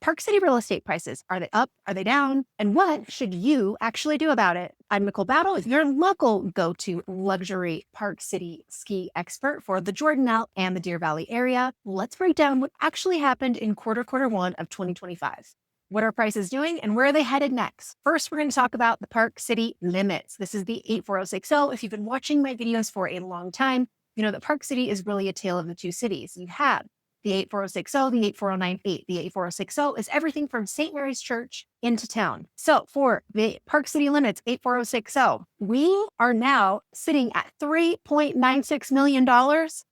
Park City real estate prices. Are they up? Are they down? And what should you actually do about it? I'm Nicole Bowdle, your local go-to luxury Park City ski expert for the Jordanelle and the Deer Valley area. Let's break down what actually happened in quarter one of 2025. What are prices doing and where are they headed next? First, we're going to talk about the Park City limits. This is the 84060. If you've been watching my videos for a long time, you know that Park City is really a tale of the two cities. You have the 84060, the 84098. The 84060 is everything from St. Mary's Church into town. So for the Park City limits, 84060, we are now sitting at $3.96 million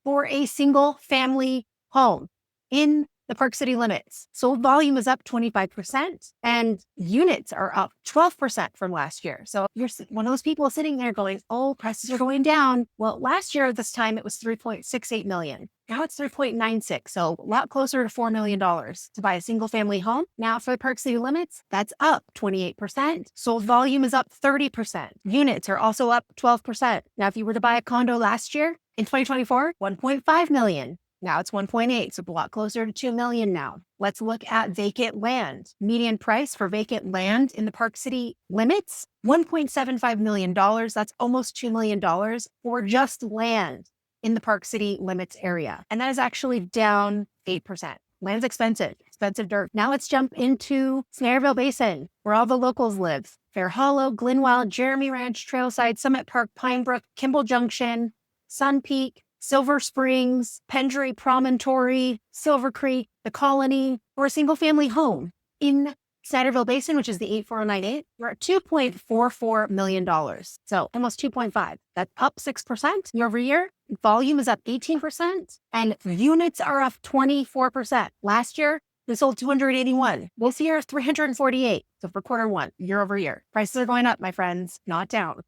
for a single family home in the Park City limits. Sold volume is up 25% and units are up 12% from last year. So you're one of those people sitting there going, oh, prices are going down. Well, last year at this time, it was 3.68 million. Now it's 3.96. So a lot closer to $4 million to buy a single family home. Now for the Park City limits, that's up 28%. Sold volume is up 30%. Units are also up 12%. Now, if you were to buy a condo last year in 2024, 1.5 million. Now it's 1.8, so a lot closer to 2 million now. Let's look at vacant land. Median price for vacant land in the Park City limits, $1.75 million. That's almost $2 million for just land in the Park City limits area. And that is actually down 8%. Land's expensive dirt. Now let's jump into Snyderville Basin, where all the locals live. Fair Hollow, Glenwild, Jeremy Ranch, Trailside, Summit Park, Pinebrook, Kimball Junction, Sun Peak, Silver Springs, Pendry Promontory, Silver Creek, the Colony, or a single family home in Snyderville Basin, which is the 84098, you're at $2.44 million. So almost 2.5. That's up 6% year over year. Volume is up 18% and units are up 24%. Last year, we sold 281. This year, 348. So for quarter one, year over year, prices are going up, my friends, not down.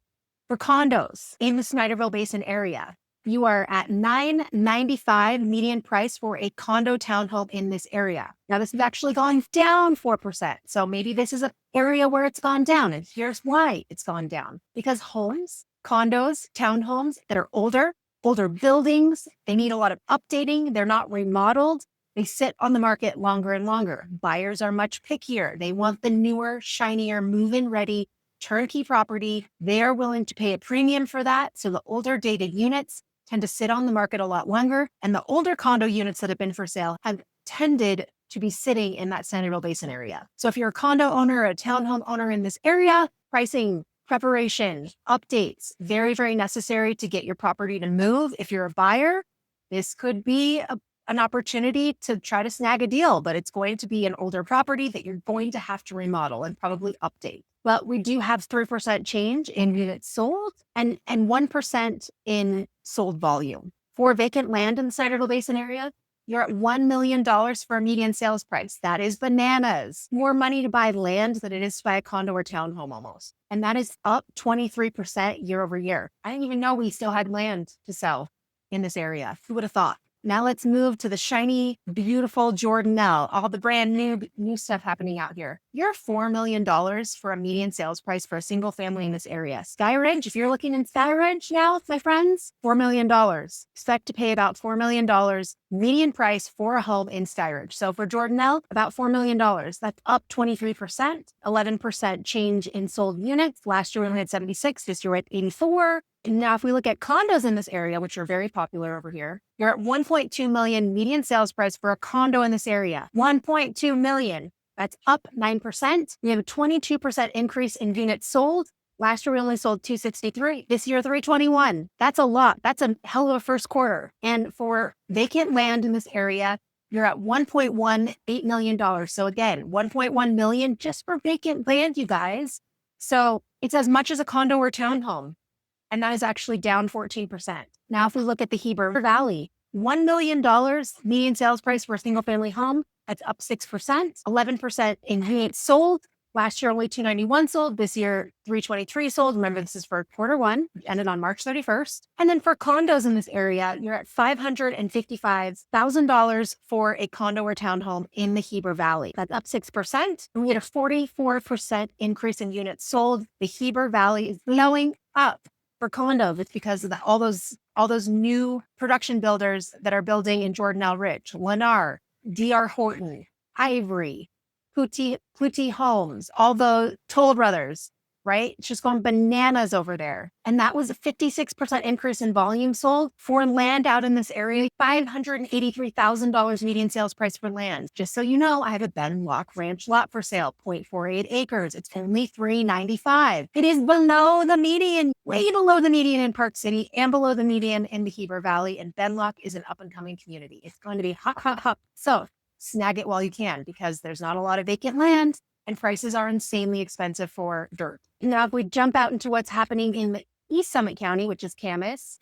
For condos in the Snyderville Basin area, you are at $995 median price for a condo townhome in this area. Now, this is actually gone down 4%. So maybe this is an area where it's gone down. And here's why it's gone down. Because homes, condos, townhomes that are older buildings, they need a lot of updating. They're not remodeled. They sit on the market longer and longer. Buyers are much pickier. They want the newer, shinier, move-in ready, turnkey property. They are willing to pay a premium for that. So the older dated units tend to sit on the market a lot longer. And the older condo units that have been for sale have tended to be sitting in that Snyderville Basin area. So if you're a condo owner or a townhome owner in this area, pricing, preparation, updates, very, very necessary to get your property to move. If you're a buyer, this could be an opportunity to try to snag a deal, but it's going to be an older property that you're going to have to remodel and probably update. But we do have 3% change in units sold and 1% in sold volume. For vacant land in the Snyderville Basin area, you're at $1 million for a median sales price. That is bananas. More money to buy land than it is to buy a condo or townhome almost. And that is up 23% year over year. I didn't even know we still had land to sell in this area. Who would have thought? Now let's move to the shiny, beautiful Jordanelle, all the brand new stuff happening out here. You're $4 million for a median sales price for a single family in this area. Sky Ridge, if you're looking in Sky Ridge now, my friends, $4 million. Expect to pay about $4 million median price for a home in Sky Ridge. So for Jordanelle, about $4 million. That's up 23%, 11% change in sold units. Last year we only had 76, this year we're at 84. Now, if we look at condos in this area, which are very popular over here, you're at 1.2 million median sales price for a condo in this area. 1.2 million. That's up 9%. We have a 22% increase in units sold. Last year, we only sold 263. This year, 321. That's a lot. That's a hell of a first quarter. And for vacant land in this area, you're at $1.18 million. So again, 1.1 million just for vacant land, you guys. So it's as much as a condo or townhome. And that is actually down 14%. Now, if we look at the Heber Valley, $1 million median sales price for a single family home, that's up 6%, 11% in units sold. Last year, only 291 sold. This year, 323 sold. Remember, this is for quarter one, which ended on March 31st. And then for condos in this area, you're at $555,000 for a condo or townhome in the Heber Valley. That's up 6%. And we had a 44% increase in units sold. The Heber Valley is blowing up for condos. It's because of all those new production builders that are building in Jordanelle Ridge, Lennar, D.R. Horton, Ivory, Pluti Homes, all the Toll Brothers, right? It's just going bananas over there. And that was a 56% increase in volume sold for land out in this area. $583,000 median sales price for land. Just so you know, I have a Benlock Ranch lot for sale, 0.48 acres. It's only $395. It is below the median, way below the median in Park City and below the median in the Heber Valley. And Benlock is an up-and-coming community. It's going to be hot, hot, hot. So snag it while you can, because there's not a lot of vacant land and prices are insanely expensive for dirt. Now, if we jump out into what's happening in East Summit County, which is Camas,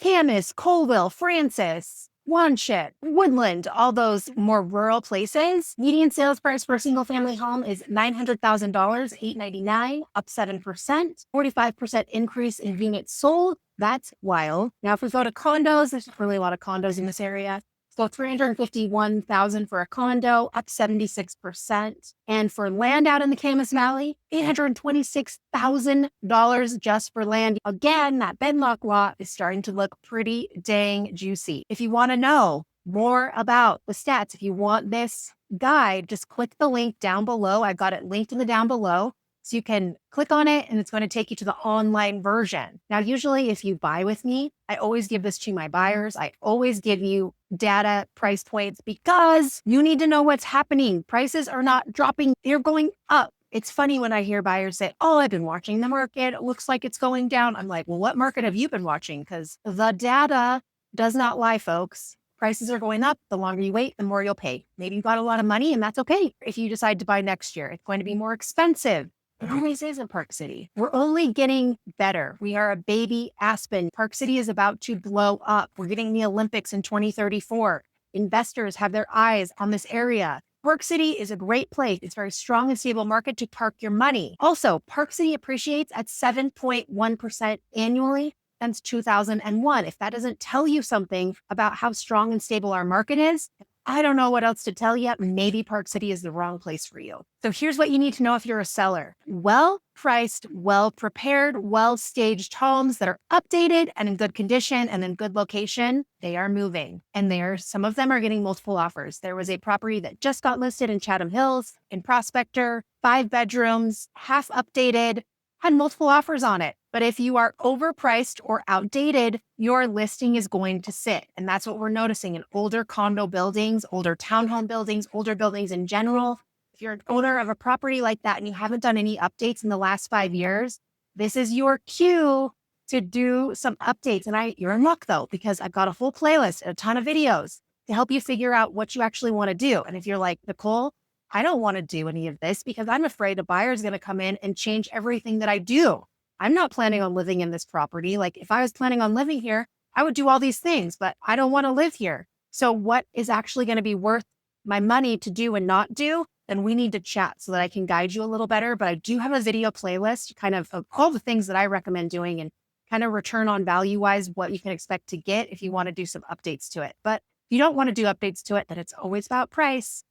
Colville, Francis, Wanship, Woodland, all those more rural places, median sales price for a single family home is $900,000, $899, up 7%, 45% increase in units sold. That's wild. Now, if we go to condos, there's really a lot of condos in this area. So $351,000 for a condo, up 76%. And for land out in the Camas Valley, $826,000 just for land. Again, that Benlock lot is starting to look pretty dang juicy. If you want to know more about the stats, if you want this guide, just click the link down below. I've got it linked in the down below. So you can click on it and it's going to take you to the online version. Now, usually if you buy with me, I always give this to my buyers. I always give you data, price points, because you need to know what's happening. Prices are not dropping. They're going up. It's funny when I hear buyers say, oh, I've been watching the market. It looks like it's going down. I'm like, well, what market have you been watching? Because the data does not lie, folks. Prices are going up. The longer you wait, the more you'll pay. Maybe you got a lot of money and that's okay. If you decide to buy next year, it's going to be more expensive. It always is in Park City. We're only getting better. We are a baby Aspen. Park City is about to blow up. We're getting the Olympics in 2034. Investors have their eyes on this area. Park City is a great place. It's a very strong and stable market to park your money. Also, Park City appreciates at 7.1% annually since 2001. If that doesn't tell you something about how strong and stable our market is, I don't know what else to tell you. Maybe Park City is the wrong place for you. So here's what you need to know if you're a seller. Well-priced, well-prepared, well-staged homes that are updated and in good condition and in good location, they are moving. And some of them are getting multiple offers. There was a property that just got listed in Chatham Hills, in Prospector, 5 bedrooms, half updated, had multiple offers on it. But if you are overpriced or outdated, your listing is going to sit. And that's what we're noticing in older condo buildings, older townhome buildings, older buildings in general. If you're an owner of a property like that and you haven't done any updates in the last 5 years, this is your cue to do some updates. And you're in luck though, because I've got a full playlist, a ton of videos to help you figure out what you actually want to do. And if you're like, Nicole, I don't want to do any of this because I'm afraid a buyer is going to come in and change everything that I do. I'm not planning on living in this property. Like if I was planning on living here, I would do all these things, but I don't want to live here. So what is actually going to be worth my money to do and not do? Then we need to chat so that I can guide you a little better. But I do have a video playlist kind of all the things that I recommend doing and kind of return on value wise, what you can expect to get if you want to do some updates to it. But if you don't want to do updates to it, then it's always about price.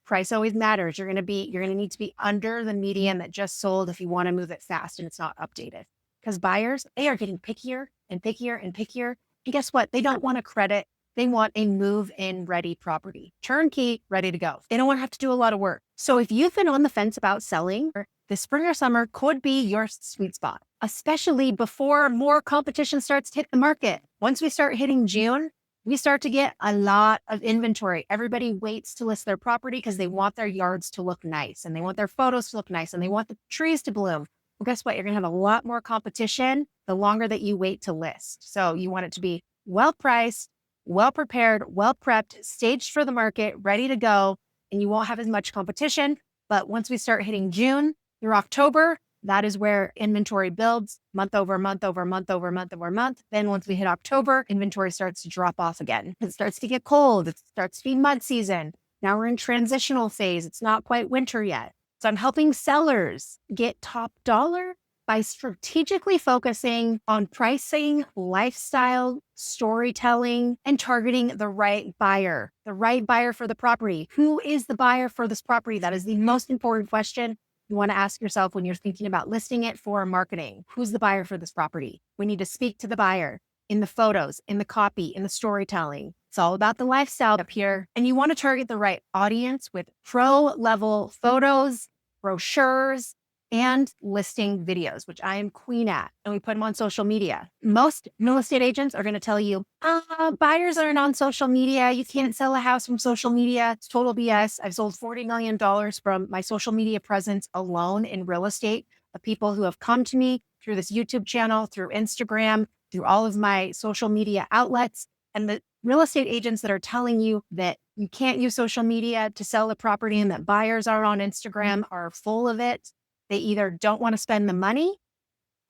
Price always matters. You're going to need to be under the median that just sold if you want to move it fast and it's not updated. Because buyers, they are getting pickier and pickier and pickier. And guess what? They don't want a credit. They want a move-in ready property. Turnkey, ready to go. They don't want to have to do a lot of work. So if you've been on the fence about selling, this spring or summer could be your sweet spot, especially before more competition starts to hit the market. Once we start hitting June, we start to get a lot of inventory. Everybody waits to list their property because they want their yards to look nice and they want their photos to look nice and they want the trees to bloom. Well, guess what? You're going to have a lot more competition the longer that you wait to list. So you want it to be well-priced, well-prepared, well-prepped, staged for the market, ready to go, and you won't have as much competition. But once we start hitting June through October, that is where inventory builds month over month over month over month over month. Then once we hit October, inventory starts to drop off again. It starts to get cold. It starts to be mud season. Now we're in transitional phase. It's not quite winter yet. So I'm helping sellers get top dollar by strategically focusing on pricing, lifestyle, storytelling, and targeting the right buyer for the property. Who is the buyer for this property? That is the most important question you want to ask yourself when you're thinking about listing it for marketing. Who's the buyer for this property? We need to speak to the buyer in the photos, in the copy, in the storytelling. It's all about the lifestyle up here. And you want to target the right audience with pro level photos, brochures, and listing videos, which I am queen at, and we put them on social media. Most real estate agents are going to tell you, buyers aren't on social media. You can't sell a house from social media. It's total BS. I've sold $40 million from my social media presence alone in real estate of people who have come to me through this YouTube channel, through Instagram, through all of my social media outlets. And the real estate agents that are telling you that you can't use social media to sell a property and that buyers are on Instagram are full of it. They either don't want to spend the money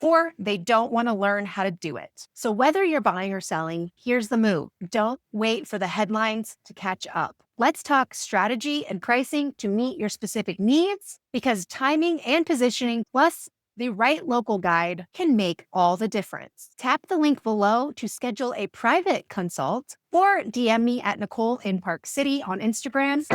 or they don't want to learn how to do it. So whether you're buying or selling, here's the move. Don't wait for the headlines to catch up. Let's talk strategy and pricing to meet your specific needs, because timing and positioning plus the right local guide can make all the difference. Tap the link below to schedule a private consult or DM me at Nicole in Park City on Instagram.